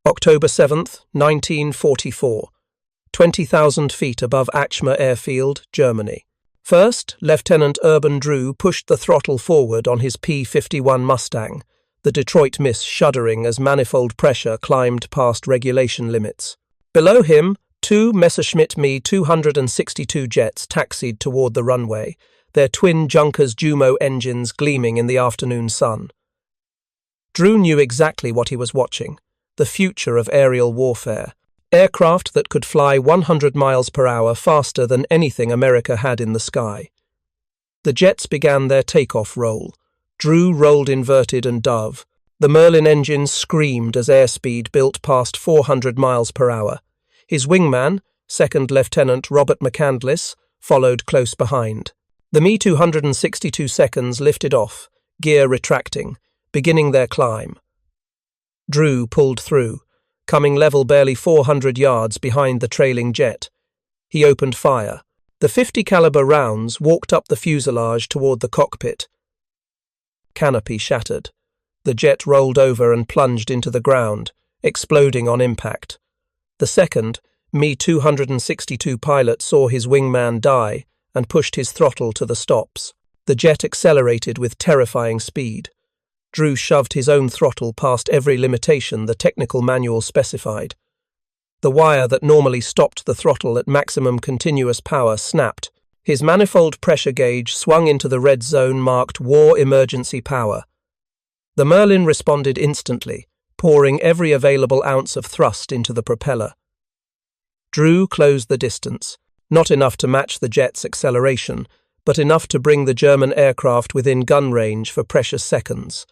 October 7, 1944, 20,000 feet above Achmer Airfield, Germany. First, Lieutenant Urban Drew pushed the throttle forward on his P-51 Mustang, the Detroit Miss shuddering as manifold pressure climbed past regulation limits. Below him, two Messerschmitt Me 262 jets taxied toward the runway, their twin Junkers Jumo engines gleaming in the afternoon sun. Drew knew exactly what he was watching: the future of aerial warfare. Aircraft that could fly 100 miles per hour faster than anything America had in the sky. The jets began their takeoff roll. Drew rolled inverted and dove. The Merlin engines screamed as airspeed built past 400 miles per hour. His wingman, Second Lieutenant Robert McCandless, followed close behind. The Me 262 seconds lifted off, gear retracting, beginning their climb. Drew pulled through, coming level barely 400 yards behind the trailing jet. He opened fire. The .50 caliber rounds walked up the fuselage toward the cockpit. Canopy shattered. The jet rolled over and plunged into the ground, exploding on impact. The second, Me 262 pilot saw his wingman die and pushed his throttle to the stops. The jet accelerated with terrifying speed. Drew shoved his own throttle past every limitation the technical manual specified. The wire that normally stopped the throttle at maximum continuous power snapped. His manifold pressure gauge swung into the red zone marked War Emergency Power. The Merlin responded instantly, pouring every available ounce of thrust into the propeller. Drew closed the distance, not enough to match the jet's acceleration, but enough to bring the German aircraft within gun range for precious seconds.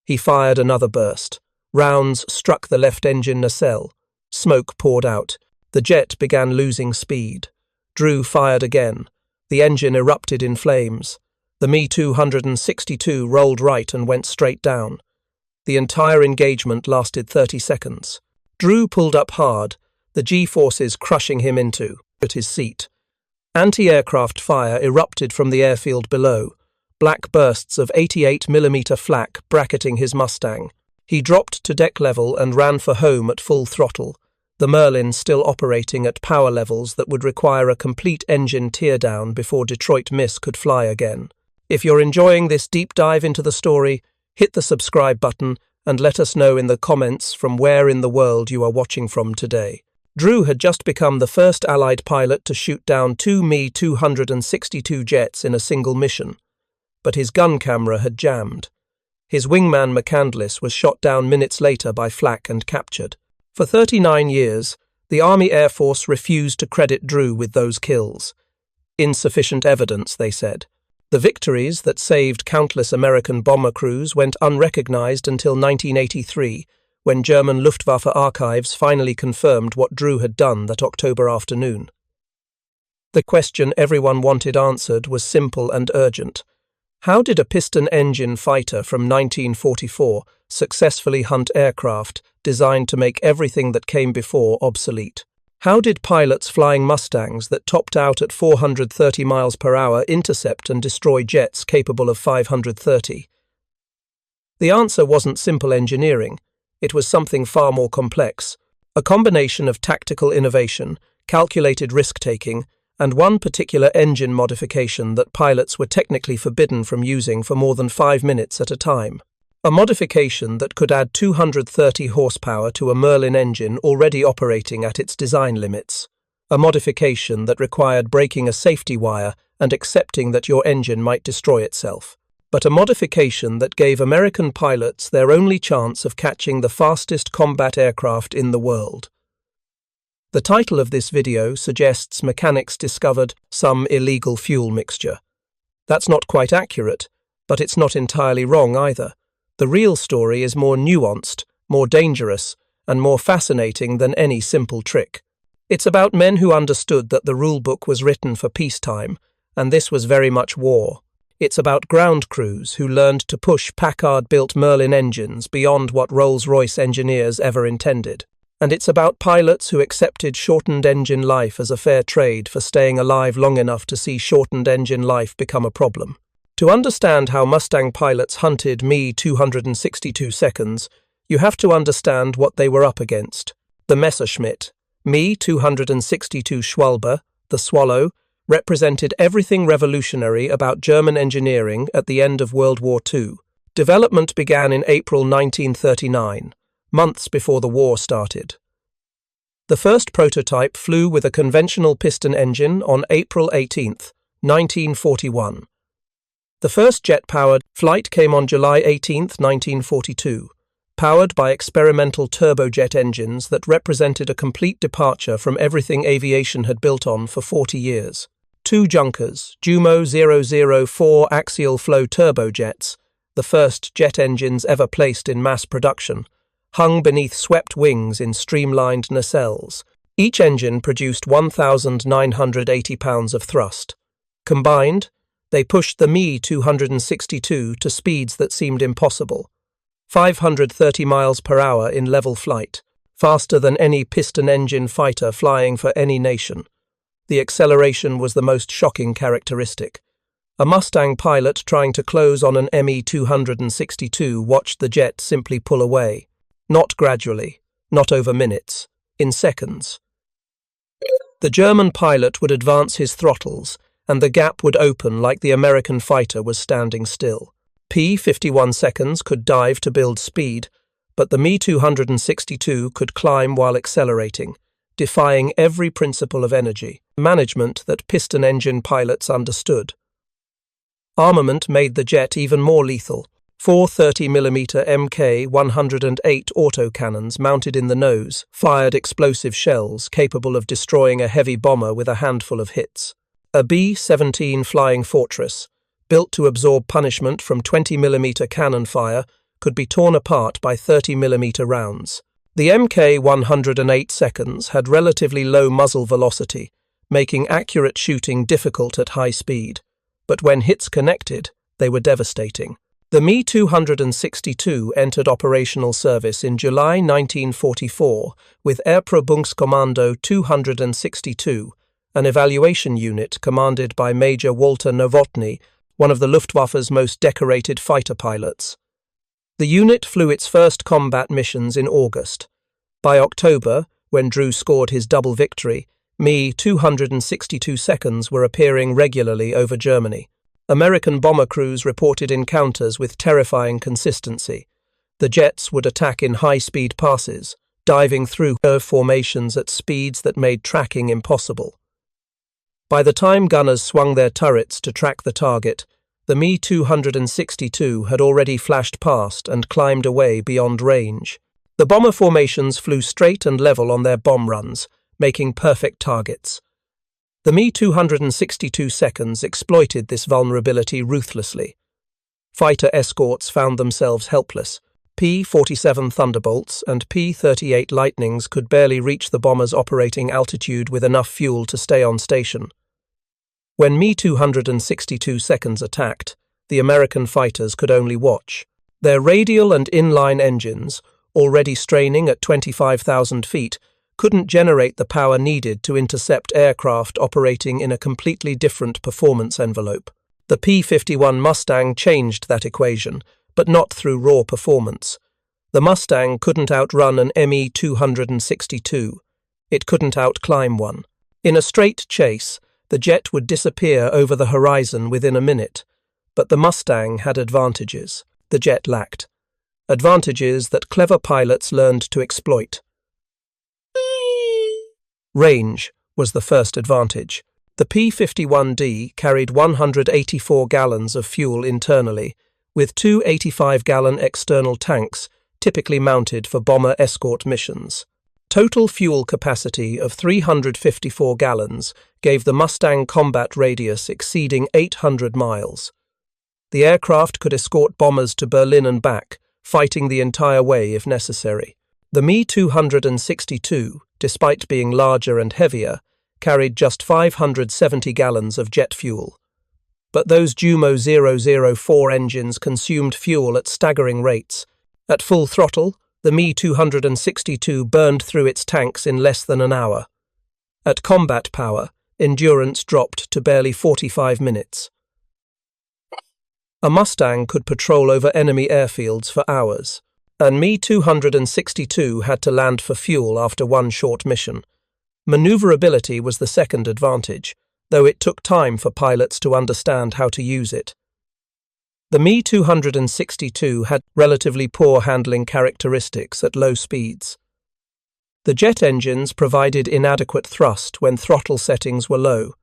He fired another burst. Rounds struck the left engine nacelle. Smoke poured out. The jet began losing speed. Drew fired again. The engine erupted in flames. The Me 262 rolled right and went straight down. The entire engagement lasted 30 seconds. Drew pulled up hard, the G-forces crushing him into his seat. Anti-aircraft fire erupted from the airfield below, black bursts of 88mm flak bracketing his Mustang. He dropped to deck level and ran for home at full throttle, the Merlin still operating at power levels that would require a complete engine teardown before Detroit Miss could fly again. If you're enjoying this deep dive into the story, hit the subscribe button and let us know in the comments from where in the world you are watching from today. Drew had just become the first Allied pilot to shoot down two Me 262 jets in a single mission, but his gun camera had jammed. His wingman McCandless was shot down minutes later by flak and captured. For 39 years, the Army Air Force refused to credit Drew with those kills. Insufficient evidence, they said. The victories that saved countless American bomber crews went unrecognized until 1983, when German Luftwaffe archives finally confirmed what Drew had done that October afternoon. The question everyone wanted answered was simple and urgent. How did a piston-engine fighter from 1944 successfully hunt aircraft designed to make everything that came before obsolete? How did pilots flying Mustangs that topped out at 430 miles per hour intercept and destroy jets capable of 530? The answer wasn't simple engineering. It was something far more complex, a combination of tactical innovation, calculated risk-taking, and one particular engine modification that pilots were technically forbidden from using for more than 5 minutes at a time. A modification that could add 230 horsepower to a Merlin engine already operating at its design limits. A modification that required breaking a safety wire and accepting that your engine might destroy itself. But a modification that gave American pilots their only chance of catching the fastest combat aircraft in the world. The title of this video suggests mechanics discovered some illegal fuel mixture. That's not quite accurate, but it's not entirely wrong either. The real story is more nuanced, more dangerous, and more fascinating than any simple trick. It's about men who understood that the rulebook was written for peacetime, and this was very much war. It's about ground crews who learned to push Packard-built Merlin engines beyond what Rolls-Royce engineers ever intended. And it's about pilots who accepted shortened engine life as a fair trade for staying alive long enough to see shortened engine life become a problem. To understand how Mustang pilots hunted Me 262 seconds, You have to understand what they were up against. The Messerschmitt Me 262 Schwalbe, the Swallow, represented everything revolutionary about German engineering at the end of World War II. Development began in April 1939, months before the war started. The first prototype flew with a conventional piston engine on April 18, 1941. The first jet-powered flight came on July 18, 1942, powered by experimental turbojet engines that represented a complete departure from everything aviation had built on for 40 years. Two Junkers, Jumo 004 axial flow turbojets, the first jet engines ever placed in mass production, hung beneath swept wings in streamlined nacelles. Each engine produced 1,980 pounds of thrust. Combined, they pushed the Me 262 to speeds that seemed impossible. 530 miles per hour in level flight, faster than any piston engine fighter flying for any nation. The acceleration was the most shocking characteristic. A Mustang pilot trying to close on an Me 262 watched the jet simply pull away. Not gradually, not over minutes, in seconds. The German pilot would advance his throttles, and the gap would open like the American fighter was standing still. P-51 seconds could dive to build speed, but the Me 262 could climb while accelerating, defying every principle of energy management that piston engine pilots understood. Armament made the jet even more lethal. Four 30mm Mk-108 autocannons mounted in the nose fired explosive shells capable of destroying a heavy bomber with a handful of hits. A B-17 Flying Fortress, built to absorb punishment from 20mm cannon fire, could be torn apart by 30mm rounds. The Mk-108 seconds had relatively low muzzle velocity, making accurate shooting difficult at high speed, but when hits connected, they were devastating. The Me 262 entered operational service in July 1944 with Airprobungskommando 262, an evaluation unit commanded by Major Walter Nowotny, one of the Luftwaffe's most decorated fighter pilots. The unit flew its first combat missions in August. By October, when Drew scored his double victory, Me 262 seconds were appearing regularly over Germany. American bomber crews reported encounters with terrifying consistency. The jets would attack in high-speed passes, diving through curve formations at speeds that made tracking impossible. By the time gunners swung their turrets to track the target, the Me 262 had already flashed past and climbed away beyond range. The bomber formations flew straight and level on their bomb runs, making perfect targets. The Me 262 seconds exploited this vulnerability ruthlessly. Fighter escorts found themselves helpless. P-47 Thunderbolts and P-38 Lightnings could barely reach the bomber's operating altitude with enough fuel to stay on station. When Me 262 seconds attacked, the American fighters could only watch. Their radial and inline engines, already straining at 25,000 feet, couldn't generate the power needed to intercept aircraft operating in a completely different performance envelope. The P-51 Mustang changed that equation, but not through raw performance. The Mustang couldn't outrun an Me 262. It couldn't outclimb one. In a straight chase, the jet would disappear over the horizon within a minute, but the Mustang had advantages the jet lacked. Advantages that clever pilots learned to exploit. Range was the first advantage. The P-51D carried 184 gallons of fuel internally, with two 85-gallon external tanks typically mounted for bomber escort missions. Total fuel capacity of 354 gallons gave the Mustang combat radius exceeding 800 miles. The aircraft could escort bombers to Berlin and back, fighting the entire way if necessary. The Me 262, despite being larger and heavier, carried just 570 gallons of jet fuel. But those Jumo 004 engines consumed fuel at staggering rates. At full throttle, the Me 262 burned through its tanks in less than an hour. At combat power, endurance dropped to barely 45 minutes. A Mustang could patrol over enemy airfields for hours. and Me-262 had to land for fuel after one short mission. Maneuverability was the second advantage, though it took time for pilots to understand how to use it. The Me-262 had relatively poor handling characteristics at low speeds. The jet engines provided inadequate thrust when throttle settings were low.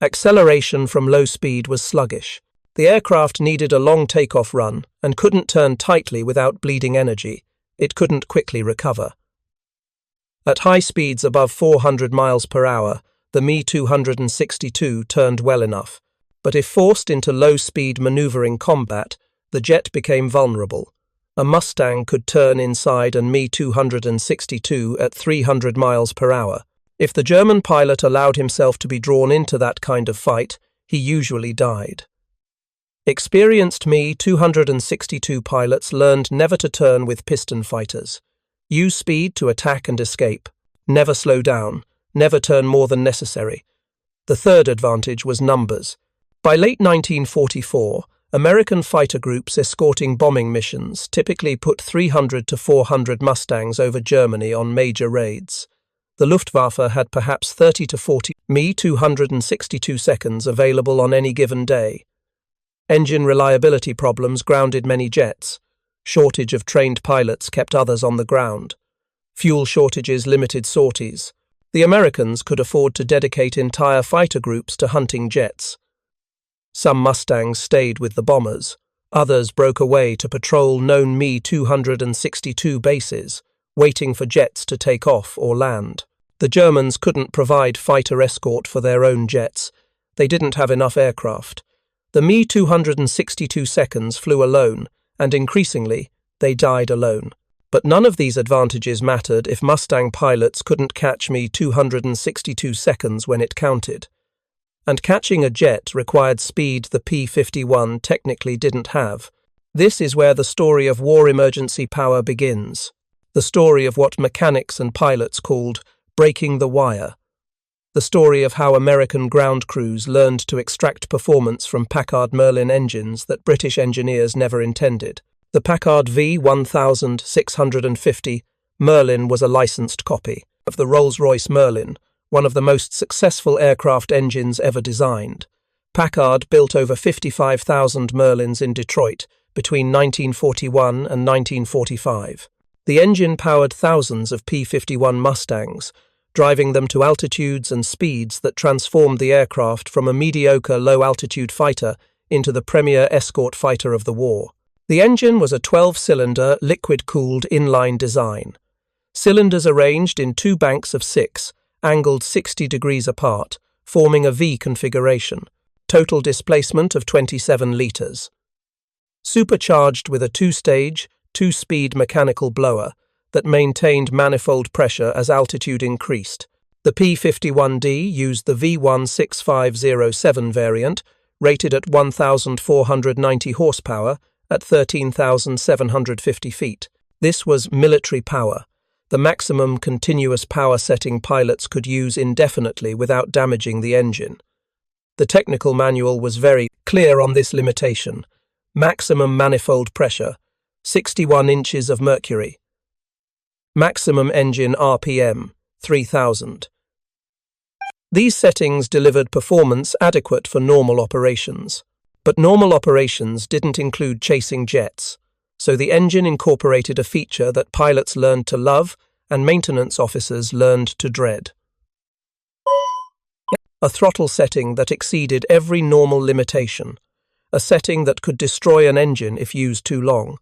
Acceleration from low speed was sluggish. The aircraft needed a long takeoff run and couldn't turn tightly without bleeding energy. It couldn't quickly recover. At high speeds above 400 miles per hour, the Me-262 turned well enough, but if forced into low-speed maneuvering combat, the jet became vulnerable. A Mustang could turn inside an Me-262 at 300 miles per hour. If the German pilot allowed himself to be drawn into that kind of fight, he usually died. Experienced Me-262 pilots learned never to turn with piston fighters. Use speed to attack and escape. Never slow down. Never turn more than necessary. The third advantage was numbers. By late 1944, American fighter groups escorting bombing missions typically put 300 to 400 Mustangs over Germany on major raids. The Luftwaffe had perhaps 30 to 40 Me-262 seconds available on any given day. Engine reliability problems grounded many jets. Shortage of trained pilots kept others on the ground. Fuel shortages limited sorties. The Americans could afford to dedicate entire fighter groups to hunting jets. Some Mustangs stayed with the bombers. Others broke away to patrol known Me-262 bases, waiting for jets to take off or land. The Germans couldn't provide fighter escort for their own jets. They didn't have enough aircraft. The Me-262 seconds flew alone, and increasingly, they died alone. But none of these advantages mattered if Mustang pilots couldn't catch Me-262 seconds when it counted. And catching a jet required speed the P-51 technically didn't have. This is where the story of war emergency power begins. The story of what mechanics and pilots called breaking the wire. The story of how American ground crews learned to extract performance from Packard Merlin engines that British engineers never intended. The Packard V1650 Merlin was a licensed copy of the Rolls-Royce Merlin, one of the most successful aircraft engines ever designed. Packard built over 55,000 Merlins in Detroit between 1941 and 1945. The engine powered thousands of P-51 Mustangs, driving them to altitudes and speeds that transformed the aircraft from a mediocre low-altitude fighter into the premier escort fighter of the war. The engine was a 12-cylinder, liquid-cooled inline design. Cylinders arranged in two banks of 6, angled 60 degrees apart, forming a V configuration. Total displacement of 27 litres. Supercharged with a two-stage, two-speed mechanical blower that maintained manifold pressure as altitude increased. The P-51D used the V16507 variant, rated at 1,490 horsepower at 13,750 feet. This was military power, the maximum continuous power setting pilots could use indefinitely without damaging the engine. The technical manual was very clear on this limitation. Maximum manifold pressure, 61 inches of mercury. Maximum engine RPM, 3,000. These settings delivered performance adequate for normal operations. But normal operations didn't include chasing jets, so the engine incorporated a feature that pilots learned to love and maintenance officers learned to dread. A throttle setting that exceeded every normal limitation. A setting that could destroy an engine if used too long.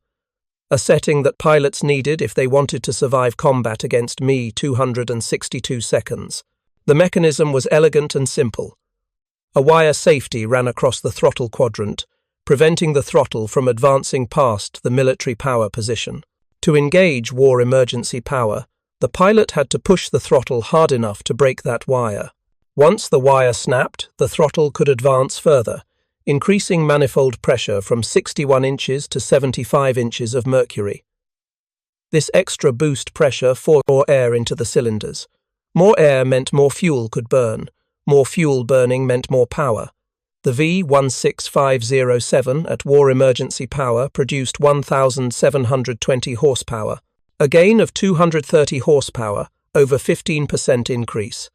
A setting that pilots needed if they wanted to survive combat against Me-262 seconds. The mechanism was elegant and simple. A wire safety ran across the throttle quadrant, preventing the throttle from advancing past the military power position. To engage war emergency power, the pilot had to push the throttle hard enough to break that wire. Once the wire snapped, the throttle could advance further, increasing manifold pressure from 61 inches to 75 inches of mercury. This extra boost pressure forced more air into the cylinders. More air meant more fuel could burn. More fuel burning meant more power. The V16507 at war emergency power produced 1,720 horsepower, a gain of 230 horsepower, over 15% increase.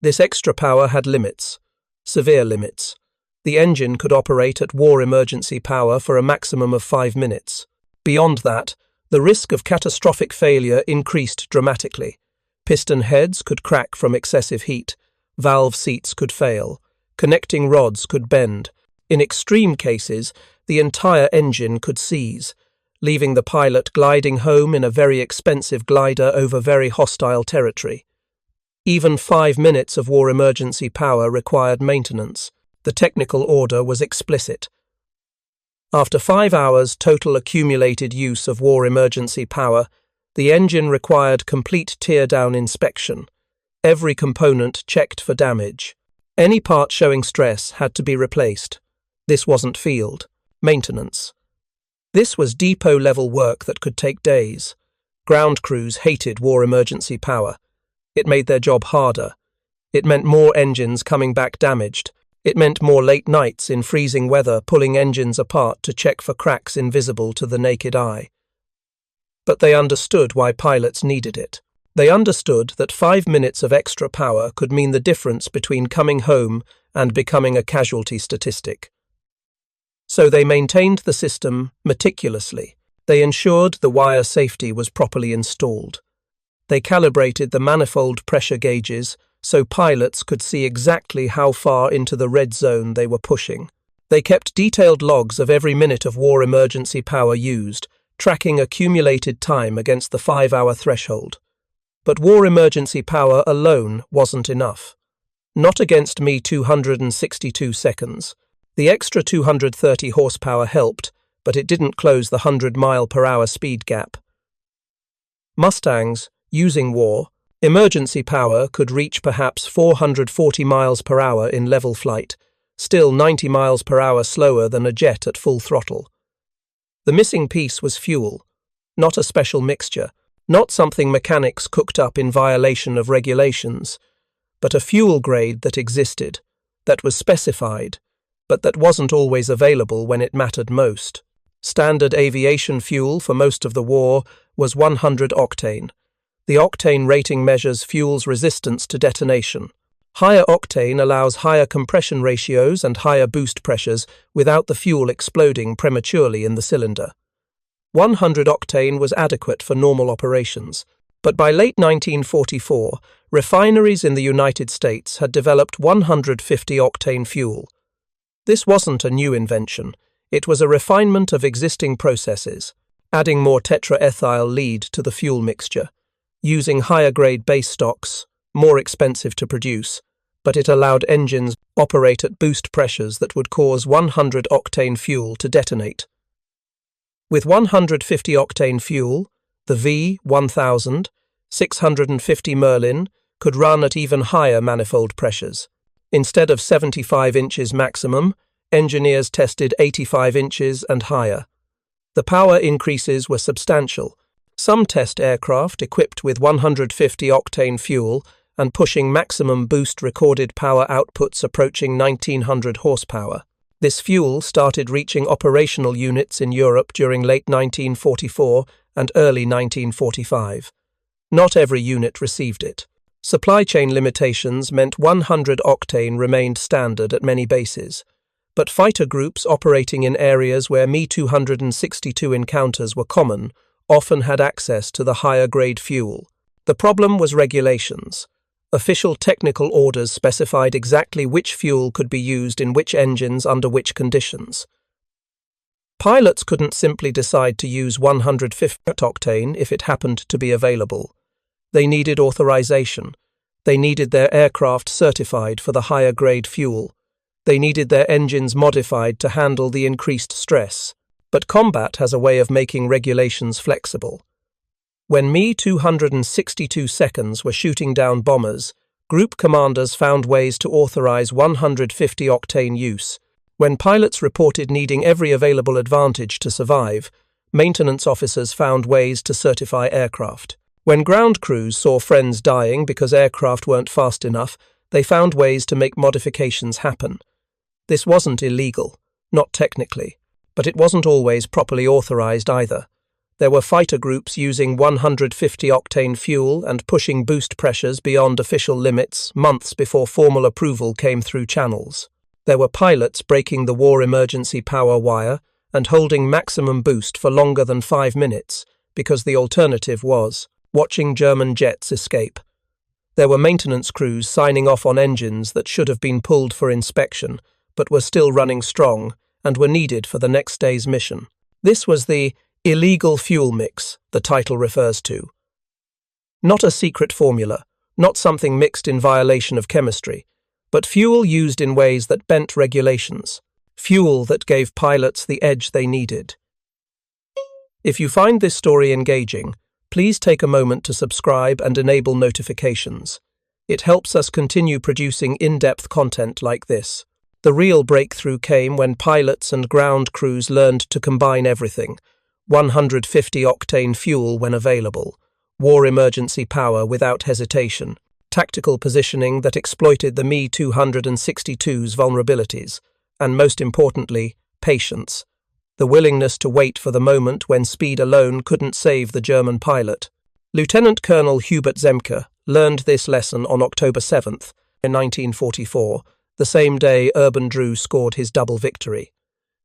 This extra power had limits, severe limits. The engine could operate at war emergency power for a maximum of 5 minutes. Beyond that, the risk of catastrophic failure increased dramatically. Piston heads could crack from excessive heat, valve seats could fail, connecting rods could bend. In extreme cases, the entire engine could seize, leaving the pilot gliding home in a very expensive glider over very hostile territory. Even 5 minutes of war emergency power required maintenance. The technical order was explicit. After 5 hours total accumulated use of war emergency power, the engine required complete tear-down inspection. Every component checked for damage. Any part showing stress had to be replaced. This wasn't field maintenance. This was depot-level work that could take days. Ground crews hated war emergency power. It made their job harder. It meant more engines coming back damaged. It meant more late nights in freezing weather pulling engines apart to check for cracks invisible to the naked eye. But they understood why pilots needed it. They understood that 5 minutes of extra power could mean the difference between coming home and becoming a casualty statistic. So they maintained the system meticulously. They ensured the wire safety was properly installed. They calibrated the manifold pressure gauges so pilots could see exactly how far into the red zone they were pushing. They kept detailed logs of every minute of war emergency power used, tracking accumulated time against the 5-hour threshold. But war emergency power alone wasn't enough. Not against Me 262 seconds. The extra 230 horsepower helped, but it didn't close the 100-mile-per-hour speed gap. Mustangs, using war emergency power, could reach perhaps 440 miles per hour in level flight, still 90 miles per hour slower than a jet at full throttle. The missing piece was fuel, not a special mixture, not something mechanics cooked up in violation of regulations, but a fuel grade that existed, that was specified, but that wasn't always available when it mattered most. Standard aviation fuel for most of the war was 100 octane. The octane rating measures fuel's resistance to detonation. Higher octane allows higher compression ratios and higher boost pressures without the fuel exploding prematurely in the cylinder. 100 octane was adequate for normal operations, but by late 1944, refineries in the United States had developed 150 octane fuel. This wasn't a new invention. It was a refinement of existing processes, adding more tetraethyl lead to the fuel mixture, using higher-grade base stocks, more expensive to produce, but it allowed engines to operate at boost pressures that would cause 100 octane fuel to detonate. With 150 octane fuel, the V1000, 650 Merlin could run at even higher manifold pressures. Instead of 75 inches maximum, engineers tested 85 inches and higher. The power increases were substantial. Some test aircraft equipped with 150 octane fuel and pushing maximum boost recorded power outputs approaching 1900 horsepower. This fuel started reaching operational units in Europe during late 1944 and early 1945. Not every unit received it. Supply chain limitations meant 100 octane remained standard at many bases, but fighter groups operating in areas where Me 262 encounters were common often had access to the higher-grade fuel. The problem was regulations. Official technical orders specified exactly which fuel could be used in which engines under which conditions. Pilots couldn't simply decide to use 150 octane if it happened to be available. They needed authorization. They needed their aircraft certified for the higher-grade fuel. They needed their engines modified to handle the increased stress. But combat has a way of making regulations flexible. When Me 262 seconds were shooting down bombers, group commanders found ways to authorize 150 octane use. When pilots reported needing every available advantage to survive, maintenance officers found ways to certify aircraft. When ground crews saw friends dying because aircraft weren't fast enough, they found ways to make modifications happen. This wasn't illegal, not technically, but it wasn't always properly authorized either. There were fighter groups using 150-octane fuel and pushing boost pressures beyond official limits months before formal approval came through channels. There were pilots breaking the war emergency power wire and holding maximum boost for longer than 5 minutes, because the alternative was watching German jets escape. There were maintenance crews signing off on engines that should have been pulled for inspection, but were still running strong and were needed for the next day's mission. This was the illegal fuel mix the title refers to. Not a secret formula, not something mixed in violation of chemistry, but fuel used in ways that bent regulations, fuel that gave pilots the edge they needed. If you find this story engaging, please take a moment to subscribe and enable notifications. It helps us continue producing in-depth content like this. The real breakthrough came when pilots and ground crews learned to combine everything: 150-octane fuel when available, war emergency power without hesitation, tactical positioning that exploited the Me-262's vulnerabilities, and most importantly, patience, the willingness to wait for the moment when speed alone couldn't save the German pilot. Lieutenant Colonel Hubert Zemke learned this lesson on October 7th, in 1944, the same day Urban Drew scored his double victory.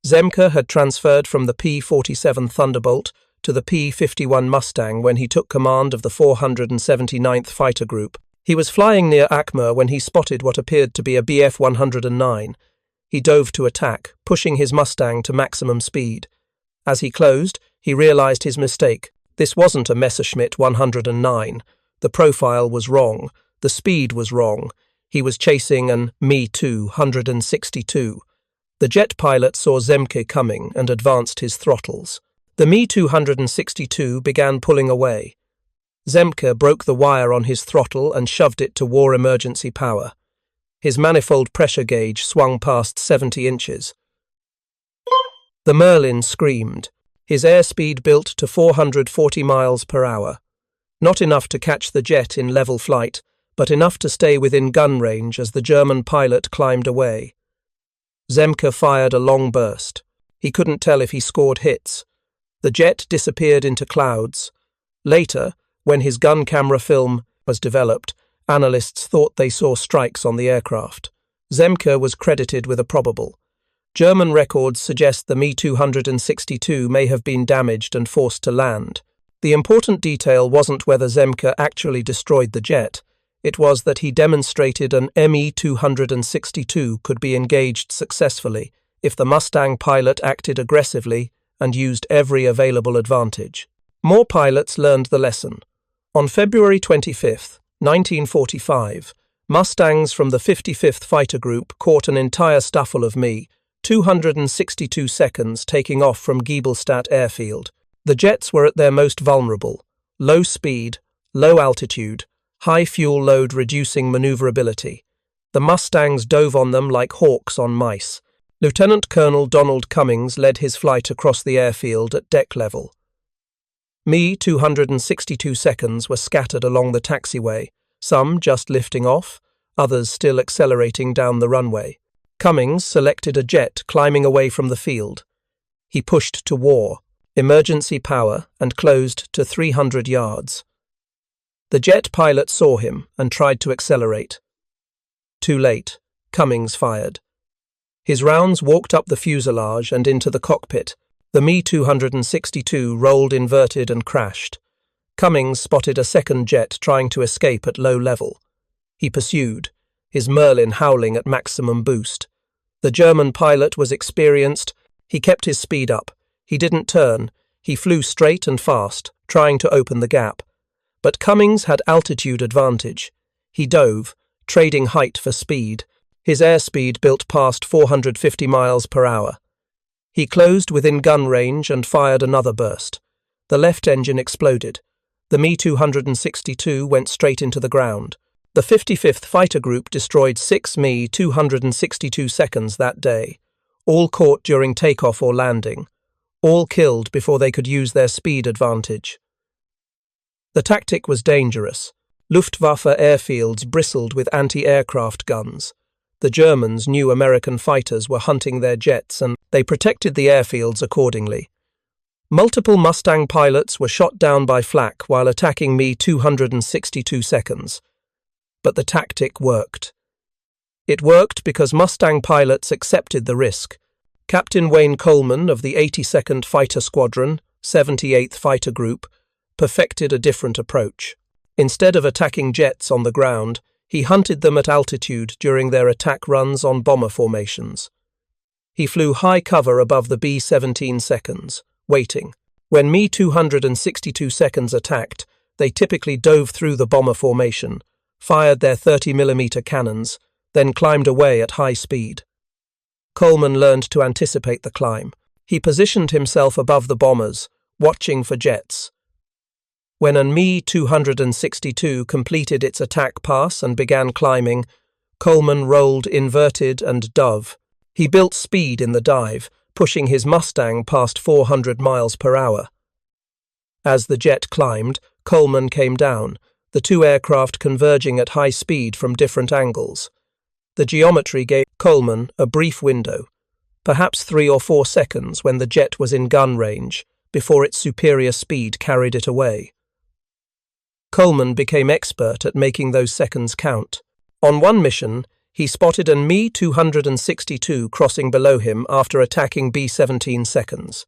Zemke had transferred from the P-47 Thunderbolt to the P-51 Mustang when he took command of the 479th Fighter Group. He was flying near Achmer when he spotted what appeared to be a Bf-109. He dove to attack, pushing his Mustang to maximum speed. As he closed, he realized his mistake. This wasn't a Messerschmitt 109. The profile was wrong. The speed was wrong. He was chasing an Me-262. The jet pilot saw Zemke coming and advanced his throttles. The Me-262 began pulling away. Zemke broke the wire on his throttle and shoved it to war emergency power. His manifold pressure gauge swung past 70 inches. The Merlin screamed. His airspeed built to 440 miles per hour. Not enough to catch the jet in level flight, but enough to stay within gun range as the German pilot climbed away. Zemke fired a long burst. He couldn't tell if he scored hits. The jet disappeared into clouds. Later, when his gun camera film was developed, analysts thought they saw strikes on the aircraft. Zemke was credited with a probable. German records suggest the Me-262 may have been damaged and forced to land. The important detail wasn't whether Zemke actually destroyed the jet. It was that he demonstrated an Me-262 could be engaged successfully if the Mustang pilot acted aggressively and used every available advantage. More pilots learned the lesson. On February 25, 1945, Mustangs from the 55th Fighter Group caught an entire staffel of Me-262 seconds taking off from Giebelstadt Airfield. The jets were at their most vulnerable: low speed, low altitude, high fuel load reducing maneuverability. The Mustangs dove on them like hawks on mice. Lieutenant Colonel Donald Cummings led his flight across the airfield at deck level. Me-262 seconds were scattered along the taxiway, some just lifting off, others still accelerating down the runway. Cummings selected a jet climbing away from the field. He pushed to war, emergency power, and closed to 300 yards. The jet pilot saw him and tried to accelerate. Too late, Cummings fired. His rounds walked up the fuselage and into the cockpit. The Me-262 rolled inverted and crashed. Cummings spotted a second jet trying to escape at low level. He pursued, his Merlin howling at maximum boost. The German pilot was experienced. He kept his speed up. He didn't turn. He flew straight and fast, trying to open the gap. But Cummings had altitude advantage. He dove, trading height for speed. His airspeed built past 450 miles per hour. He closed within gun range and fired another burst. The left engine exploded. The Me-262 went straight into the ground. The 55th Fighter Group destroyed 6 Me-262 seconds that day, all caught during takeoff or landing, all killed before they could use their speed advantage. The tactic was dangerous. Luftwaffe airfields bristled with anti-aircraft guns. The Germans knew American fighters were hunting their jets and they protected the airfields accordingly. Multiple Mustang pilots were shot down by flak while attacking Me 262 seconds. But the tactic worked. It worked because Mustang pilots accepted the risk. Captain Wayne Coleman of the 82nd Fighter Squadron, 78th Fighter Group, perfected a different approach. Instead of attacking jets on the ground, he hunted them at altitude during their attack runs on bomber formations. He flew high cover above the B-17 seconds, waiting. When Me 262 seconds attacked, they typically dove through the bomber formation, fired their 30mm cannons, then climbed away at high speed. Coleman learned to anticipate the climb. He positioned himself above the bombers, watching for jets. When a Me 262 completed its attack pass and began climbing, Coleman rolled inverted and dove. He built speed in the dive, pushing his Mustang past 400 miles per hour. As the jet climbed, Coleman came down, the two aircraft converging at high speed from different angles. The geometry gave Coleman a brief window, perhaps 3 or 4 seconds when the jet was in gun range, before its superior speed carried it away. Coleman became expert at making those seconds count. On one mission, he spotted a Me 262 crossing below him after attacking B-17 seconds.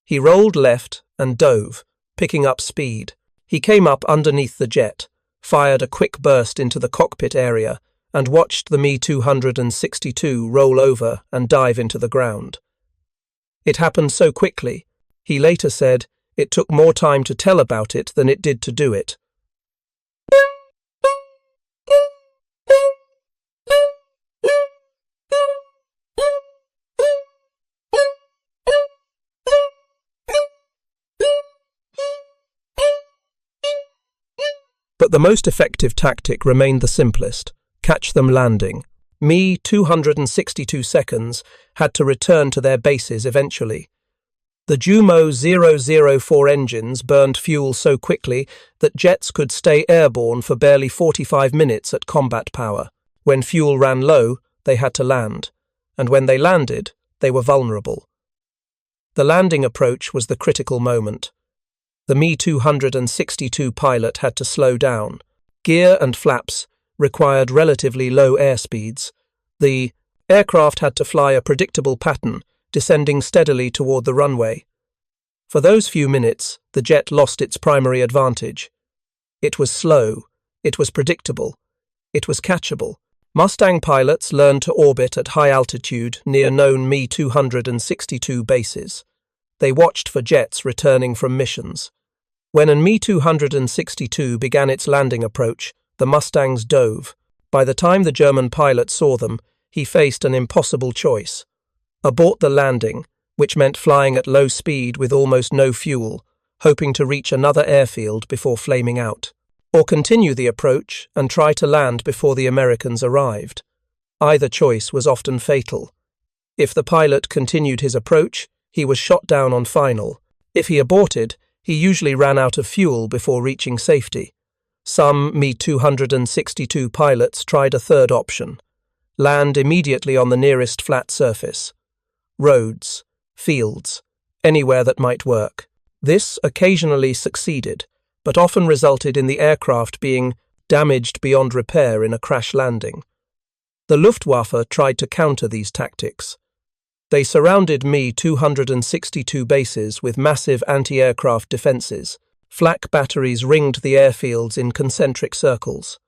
He rolled left and dove, picking up speed. He came up underneath the jet, fired a quick burst into the cockpit area, and watched the Me 262 roll over and dive into the ground. It happened so quickly, he later said, it took more time to tell about it than it did to do it. But the most effective tactic remained the simplest: catch them landing. Me 262 seconds had to return to their bases eventually. The Jumo 004 engines burned fuel so quickly that jets could stay airborne for barely 45 minutes at combat power. When fuel ran low, they had to land, and when they landed, they were vulnerable. The landing approach was the critical moment. The Me 262 pilot had to slow down. Gear and flaps required relatively low airspeeds. The aircraft had to fly a predictable pattern, descending steadily toward the runway. For those few minutes, the jet lost its primary advantage. It was slow, it was predictable, it was catchable. Mustang pilots learned to orbit at high altitude near known Me 262 bases. They watched for jets returning from missions. When a Me 262 began its landing approach, the Mustangs dove. By the time the German pilot saw them, he faced an impossible choice: abort the landing, which meant flying at low speed with almost no fuel, hoping to reach another airfield before flaming out, or continue the approach and try to land before the Americans arrived. Either choice was often fatal. If the pilot continued his approach, he was shot down on final. If he aborted, he usually ran out of fuel before reaching safety. Some Me 262 pilots tried a third option: land immediately on the nearest flat surface. Roads, fields, anywhere that might work. This occasionally succeeded, but often resulted in the aircraft being damaged beyond repair in a crash landing. The Luftwaffe tried to counter these tactics. They surrounded Me 262 bases with massive anti-aircraft defenses. Flak batteries ringed the airfields in concentric circles.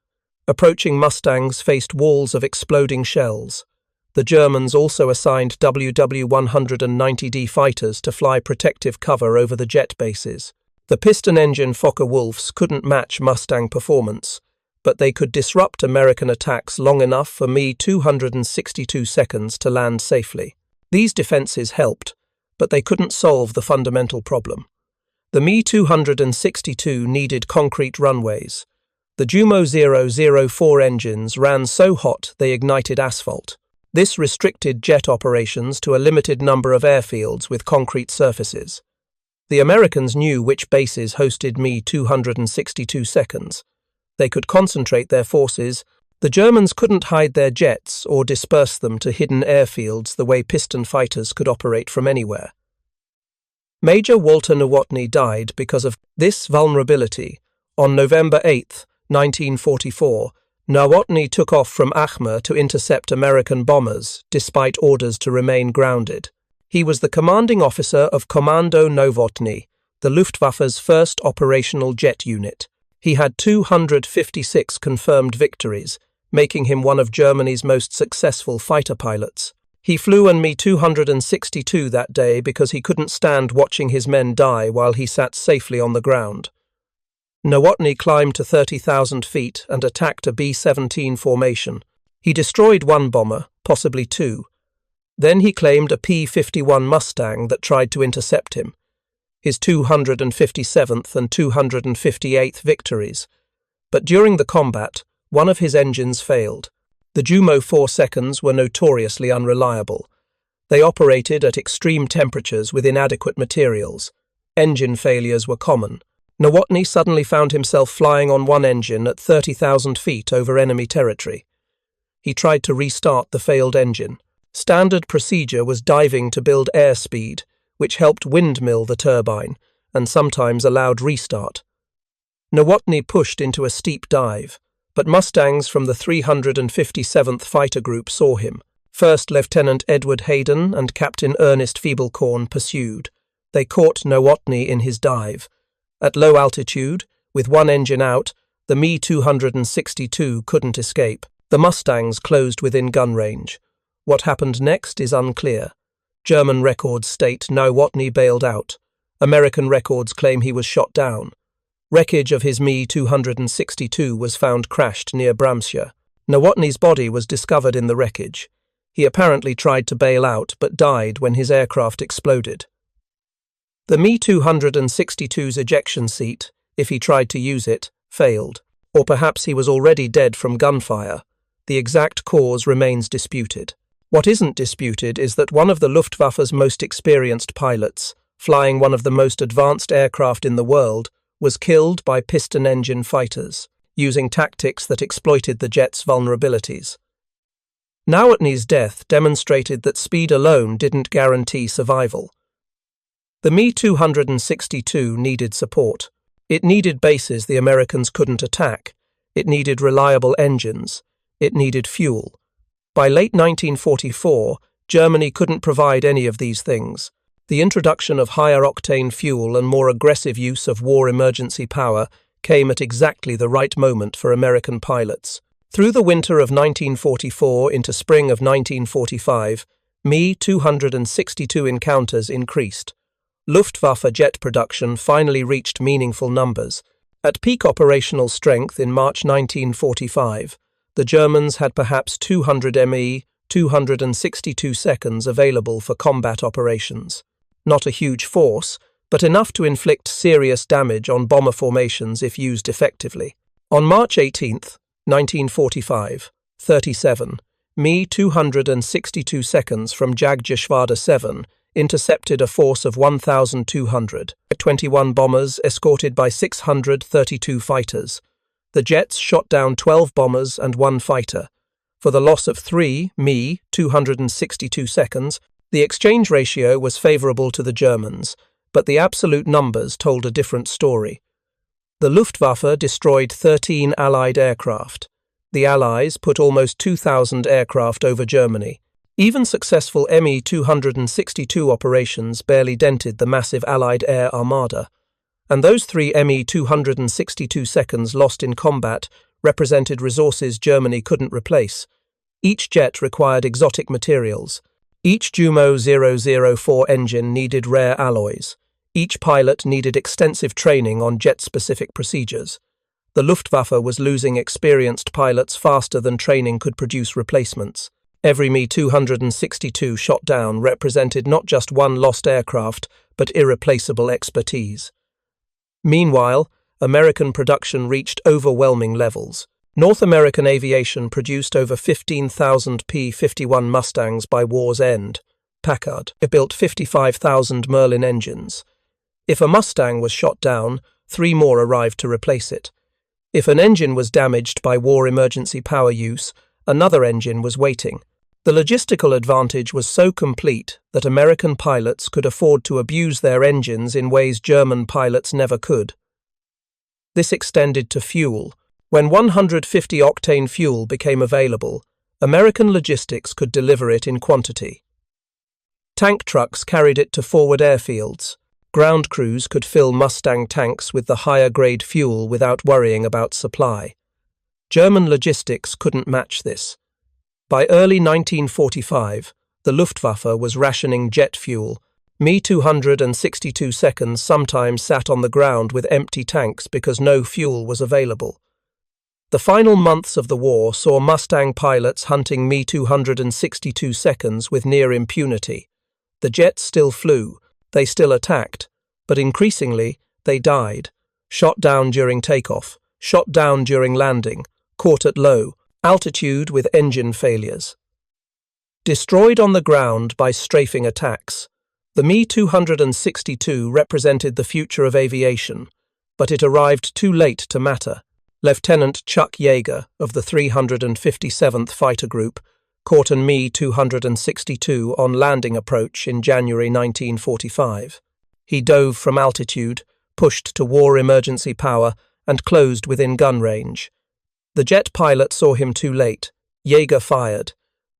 Approaching Mustangs faced walls of exploding shells. The Germans also assigned WWII fighters to fly protective cover over the jet bases. The piston-engine Fokker-Wulfs couldn't match Mustang performance, but they could disrupt American attacks long enough for Me 262 seconds to land safely. These defenses helped, but they couldn't solve the fundamental problem. The Me 262 needed concrete runways. The Jumo 004 engines ran so hot they ignited asphalt. This restricted jet operations to a limited number of airfields with concrete surfaces. The Americans knew which bases hosted Me 262 seconds. They could concentrate their forces The Germans couldn't hide their jets or disperse them to hidden airfields the way piston fighters could operate from anywhere. Major Walter Nowotny died because of this vulnerability. On November 8, 1944, Nowotny took off from Achmer to intercept American bombers, despite orders to remain grounded. He was the commanding officer of Kommando Nowotny, the Luftwaffe's first operational jet unit. He had 256 confirmed victories, making him one of Germany's most successful fighter pilots. He flew an Me-262 that day because he couldn't stand watching his men die while he sat safely on the ground. Nowotny climbed to 30,000 feet and attacked a B-17 formation. He destroyed one bomber, possibly two. Then he claimed a P-51 Mustang that tried to intercept him. His 257th and 258th victories. But during the combat, one of his engines failed. The Jumo 4 seconds were notoriously unreliable. They operated at extreme temperatures with inadequate materials. Engine failures were common. Nowotny suddenly found himself flying on one engine at 30,000 feet over enemy territory. He tried to restart the failed engine. Standard procedure was diving to build airspeed, which helped windmill the turbine, and sometimes allowed restart. Nowotny pushed into a steep dive, but Mustangs from the 357th Fighter Group saw him. First Lieutenant Edward Hayden and Captain Ernest Feeblecorn pursued. They caught Nowotny in his dive. At low altitude, with one engine out, the Me-262 couldn't escape. The Mustangs closed within gun range. What happened next is unclear. German records state Nowotny bailed out. American records claim he was shot down. Wreckage of his Me-262 was found crashed near Bramshire. Nowotny's body was discovered in the wreckage. He apparently tried to bail out but died when his aircraft exploded. The Me-262's ejection seat, if he tried to use it, failed. Or perhaps he was already dead from gunfire. The exact cause remains disputed. What isn't disputed is that one of the Luftwaffe's most experienced pilots, flying one of the most advanced aircraft in the world, was killed by piston-engine fighters, using tactics that exploited the jet's vulnerabilities. Nowotny's death demonstrated that speed alone didn't guarantee survival. The Me-262 needed support. It needed bases the Americans couldn't attack. It needed reliable engines. It needed fuel. By late 1944, Germany couldn't provide any of these things. The introduction of higher-octane fuel and more aggressive use of war emergency power came at exactly the right moment for American pilots. Through the winter of 1944 into spring of 1945, Me-262 encounters increased. Luftwaffe jet production finally reached meaningful numbers. At peak operational strength in March 1945, the Germans had perhaps 200 Me-262 seconds available for combat operations. Not a huge force, but enough to inflict serious damage on bomber formations if used effectively. On March 18, 1945, 37, Me-262 seconds from Jagdgeschwader 7 intercepted a force of 1,200, 21 bombers escorted by 632 fighters. The jets shot down 12 bombers and one fighter. For the loss of 3 Me-262 seconds, the exchange ratio was favorable to the Germans, but the absolute numbers told a different story. The Luftwaffe destroyed 13 Allied aircraft. The Allies put almost 2,000 aircraft over Germany. Even successful Me-262 operations barely dented the massive Allied air armada. And those 3 Me-262 seconds lost in combat represented resources Germany couldn't replace. Each jet required exotic materials. Each Jumo 004 engine needed rare alloys. Each pilot needed extensive training on jet-specific procedures. The Luftwaffe was losing experienced pilots faster than training could produce replacements. Every Me-262 shot down represented not just one lost aircraft, but irreplaceable expertise. Meanwhile, American production reached overwhelming levels. North American aviation produced over 15,000 P-51 Mustangs by war's end. Packard built 55,000 Merlin engines. If a Mustang was shot down, 3 more arrived to replace it. If an engine was damaged by war emergency power use, another engine was waiting. The logistical advantage was so complete that American pilots could afford to abuse their engines in ways German pilots never could. This extended to fuel. When 150-octane fuel became available, American logistics could deliver it in quantity. Tank trucks carried it to forward airfields. Ground crews could fill Mustang tanks with the higher-grade fuel without worrying about supply. German logistics couldn't match this. By early 1945, the Luftwaffe was rationing jet fuel. Me 262 seconds sometimes sat on the ground with empty tanks because no fuel was available. The final months of the war saw Mustang pilots hunting Me 262 seconds with near impunity. The jets still flew, they still attacked, but increasingly they died, shot down during takeoff, shot down during landing, caught at low altitude with engine failures. Destroyed on the ground by strafing attacks, the Me 262 represented the future of aviation, but it arrived too late to matter. Lieutenant Chuck Yeager of the 357th Fighter Group caught an Me 262 on landing approach in January 1945. He dove from altitude, pushed to war emergency power, and closed within gun range. The jet pilot saw him too late. Yeager fired.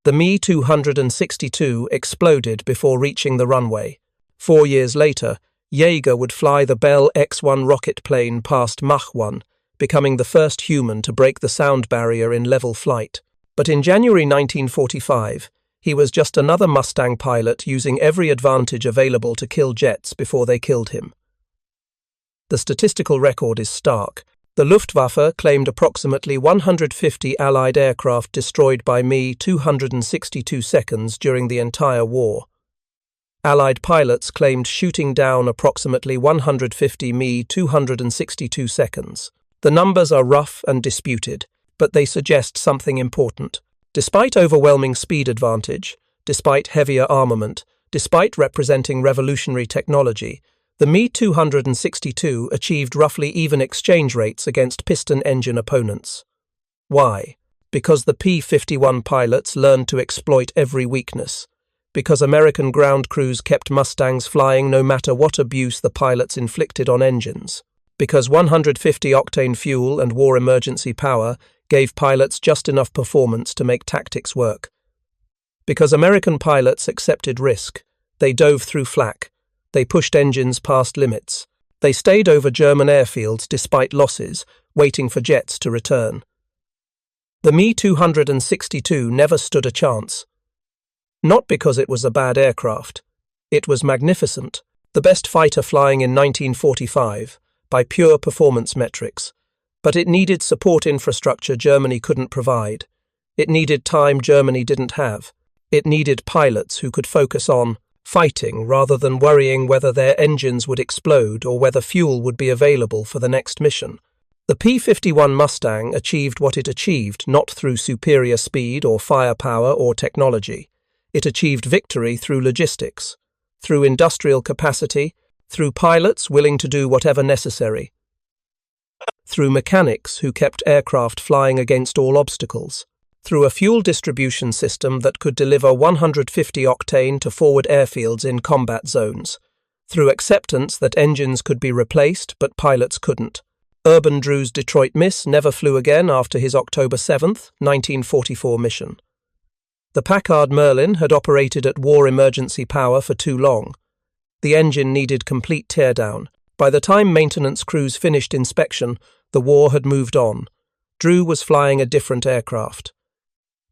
The Me 262 exploded before reaching the runway. 4 years later, Yeager would fly the Bell X-1 rocket plane past Mach 1, becoming the first human to break the sound barrier in level flight. But in January 1945, he was just another Mustang pilot using every advantage available to kill jets before they killed him. The statistical record is stark. The Luftwaffe claimed approximately 150 Allied aircraft destroyed by Me 262 seconds during the entire war. Allied pilots claimed shooting down approximately 150 Me 262 seconds. The numbers are rough and disputed, but they suggest something important. Despite overwhelming speed advantage, despite heavier armament, despite representing revolutionary technology, the Me 262 achieved roughly even exchange rates against piston engine opponents. Why? Because the P-51 pilots learned to exploit every weakness. Because American ground crews kept Mustangs flying no matter what abuse the pilots inflicted on engines. Because 150-octane fuel and war emergency power gave pilots just enough performance to make tactics work. Because American pilots accepted risk, they dove through flak, they pushed engines past limits, they stayed over German airfields despite losses, waiting for jets to return. The Me 262 never stood a chance. Not because it was a bad aircraft. It was magnificent, the best fighter flying in 1945, by pure performance metrics. But it needed support infrastructure Germany couldn't provide. It needed time Germany didn't have. It needed pilots who could focus on fighting rather than worrying whether their engines would explode or whether fuel would be available for the next mission. The P-51 Mustang achieved what it achieved not through superior speed or firepower or technology. It achieved victory through logistics, through industrial capacity, through pilots willing to do whatever necessary, through mechanics who kept aircraft flying against all obstacles, through a fuel distribution system that could deliver 150 octane to forward airfields in combat zones, through acceptance that engines could be replaced but pilots couldn't. Urban Drew's Detroit Miss never flew again after his October 7, 1944 mission. The Packard Merlin had operated at war emergency power for too long. The engine needed complete teardown. By the time maintenance crews finished inspection, the war had moved on. Drew was flying a different aircraft.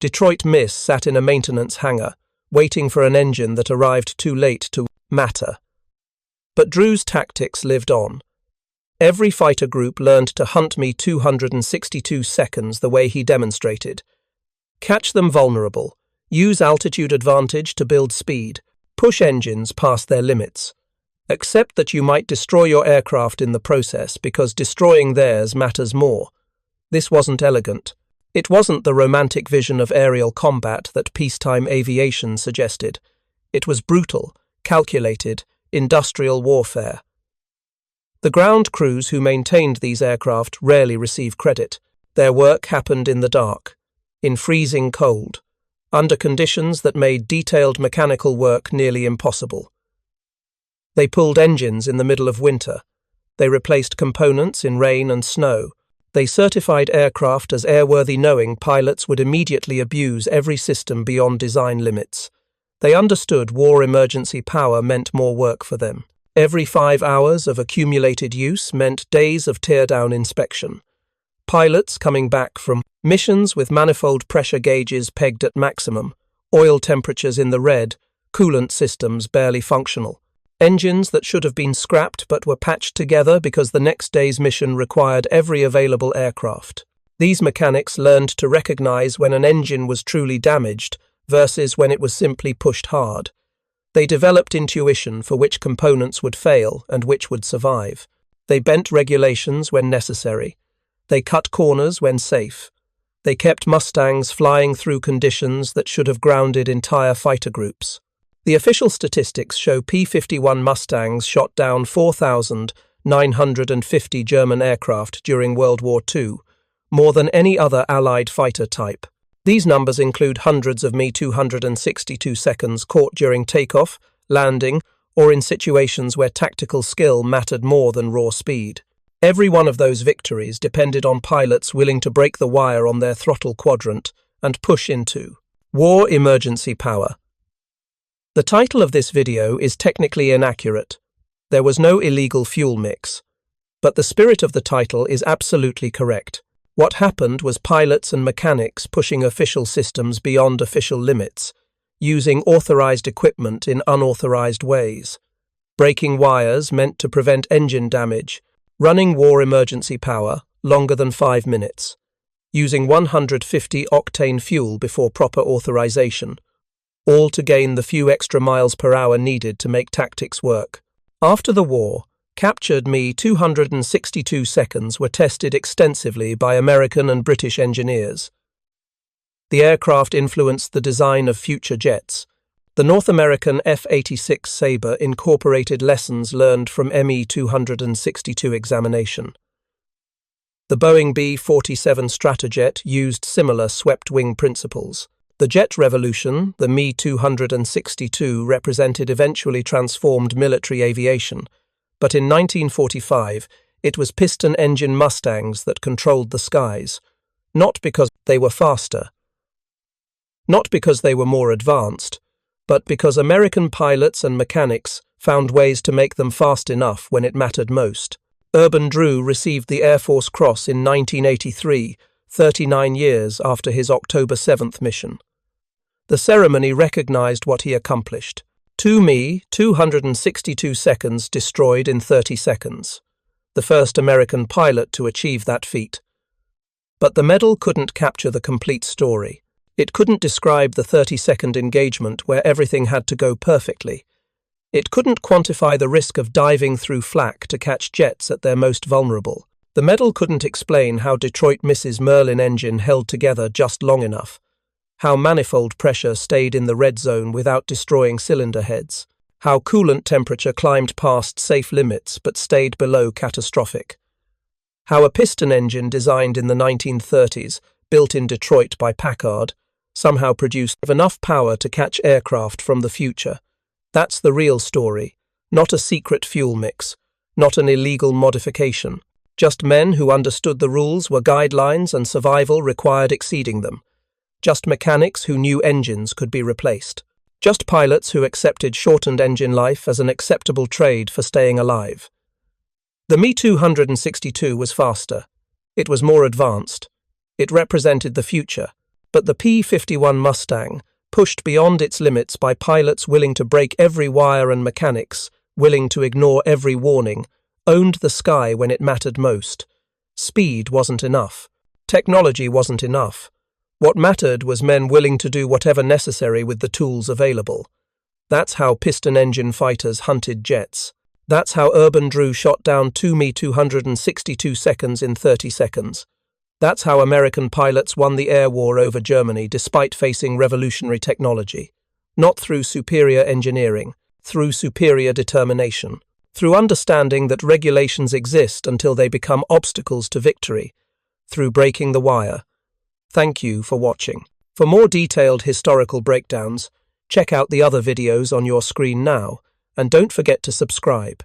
Detroit Miss sat in a maintenance hangar, waiting for an engine that arrived too late to matter. But Drew's tactics lived on. Every fighter group learned to hunt Me 262 seconds the way he demonstrated. Catch them vulnerable, use altitude advantage to build speed, push engines past their limits. Accept that you might destroy your aircraft in the process because destroying theirs matters more. This wasn't elegant. It wasn't the romantic vision of aerial combat that peacetime aviation suggested. It was brutal, calculated, industrial warfare. The ground crews who maintained these aircraft rarely receive credit. Their work happened in the dark, in freezing cold, under conditions that made detailed mechanical work nearly impossible. They pulled engines in the middle of winter. They replaced components in rain and snow. They certified aircraft as airworthy, knowing pilots would immediately abuse every system beyond design limits. They understood war emergency power meant more work for them. Every 5 hours of accumulated use meant days of teardown inspection. Pilots coming back from missions with manifold pressure gauges pegged at maximum, oil temperatures in the red, coolant systems barely functional, engines that should have been scrapped but were patched together because the next day's mission required every available aircraft. These mechanics learned to recognize when an engine was truly damaged versus when it was simply pushed hard. They developed intuition for which components would fail and which would survive. They bent regulations when necessary. They cut corners when safe. They kept Mustangs flying through conditions that should have grounded entire fighter groups. The official statistics show P-51 Mustangs shot down 4,950 German aircraft during World War II, more than any other Allied fighter type. These numbers include hundreds of Me 262 seconds caught during takeoff, landing, or in situations where tactical skill mattered more than raw speed. Every one of those victories depended on pilots willing to break the wire on their throttle quadrant and push into war emergency power. The title of this video is technically inaccurate. There was no illegal fuel mix. But the spirit of the title is absolutely correct. What happened was pilots and mechanics pushing official systems beyond official limits, using authorized equipment in unauthorized ways. Breaking wires meant to prevent engine damage, running war emergency power longer than 5 minutes, using 150-octane fuel before proper authorization, all to gain the few extra miles per hour needed to make tactics work. After the war, captured Me 262 seconds were tested extensively by American and British engineers. The aircraft influenced the design of future jets. The North American F-86 Sabre incorporated lessons learned from Me 262 examination. The Boeing B-47 Stratojet used similar swept-wing principles. The jet revolution, the Me 262, represented eventually transformed military aviation, but in 1945 it was piston-engine Mustangs that controlled the skies, not because they were faster, not because they were more advanced, but because American pilots and mechanics found ways to make them fast enough when it mattered most. Urban Drew received the Air Force Cross in 1983, 39 years after his October 7th mission. The ceremony recognized what he accomplished. 2 Me 262 seconds destroyed in 30 seconds. The first American pilot to achieve that feat. But the medal couldn't capture the complete story. It couldn't describe the 30-second engagement where everything had to go perfectly. It couldn't quantify the risk of diving through flak to catch jets at their most vulnerable. The medal couldn't explain how Detroit Mrs. Merlin engine held together just long enough, how manifold pressure stayed in the red zone without destroying cylinder heads, how coolant temperature climbed past safe limits but stayed below catastrophic, how a piston engine designed in the 1930s, built in Detroit by Packard, somehow produced enough power to catch aircraft from the future. That's the real story, not a secret fuel mix, not an illegal modification. Just men who understood the rules were guidelines and survival required exceeding them. Just mechanics who knew engines could be replaced. Just pilots who accepted shortened engine life as an acceptable trade for staying alive. The Me 262 was faster. It was more advanced. It represented the future. But the P-51 Mustang, pushed beyond its limits by pilots willing to break every wire and mechanics, willing to ignore every warning, owned the sky when it mattered most. Speed wasn't enough. Technology wasn't enough. What mattered was men willing to do whatever necessary with the tools available. That's how piston-engine fighters hunted jets. That's how Urban Drew shot down 2 Me 262 seconds in 30 seconds. That's how American pilots won the air war over Germany despite facing revolutionary technology. Not through superior engineering, through superior determination. through understanding that regulations exist until they become obstacles to victory, through breaking the wire. Thank you for watching. For more detailed historical breakdowns, check out the other videos on your screen now, and don't forget to subscribe.